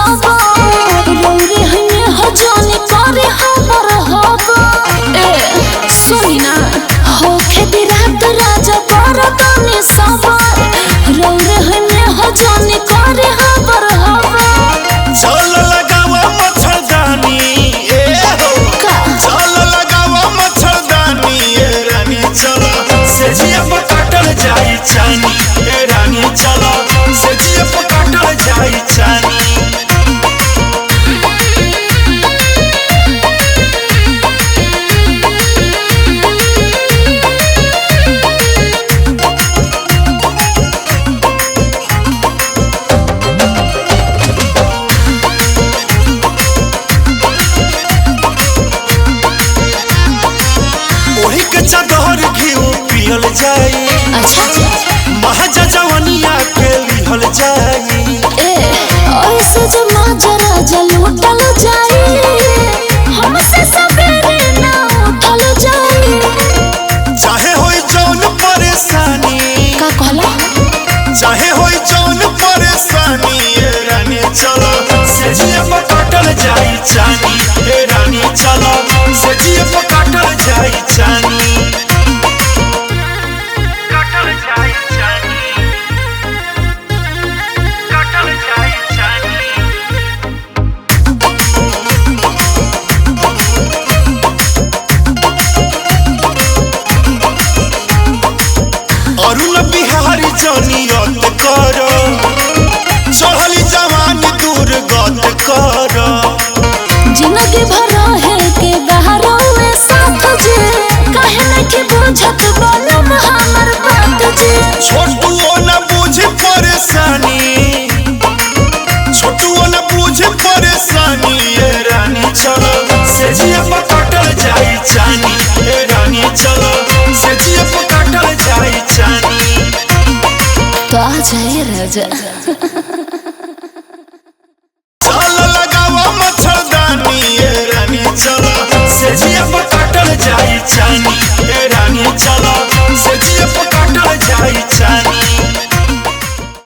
सब रौरे हने हो जाने करे हमर हब ए सुनी ना हो खेती रात राजा कर तनी सब रौरे हने हो जाने करे हमर हब चल लगावा मच्छरदानी ए हो चल लगावा मच्छरदानी ए रानी चल से जिया पर काटल जाई चानी ए रानी चल से जिया पर काटल जाई चानी चादर घिउ पियल जाई अच्छा महाजा जवनिया के लिहल जाई ए ऐसे जमा जरा लूटल जाई हमसे सवेरे ना उठल जाई चाहे होई जौन परेशानी का कहला चाहे होई जौन परेशानी ए रानी चलो से जिया पर काटल जाई चानी ए रानी चलो से जिया पर काटल जाई चानी अरुण बिहारी जनियत कर चढ़ली जवानी दूर गत कर जिंदगी भर है के बहारो में साथ जे काहे नहीं बुझत बनम हमर बात जे छोटुओ न बुझे परेशानी छोटुओ न बुझे परेशानी ए रानी चलो से जिया पर काटल जाई चानी ए रानी चलो से जिया पर काटल जाई चानी तो आ जाए राजा चल लगावा मच्छरदानी ए रानी चलो से जिया पर काटल जाई चानी ए रानी चलो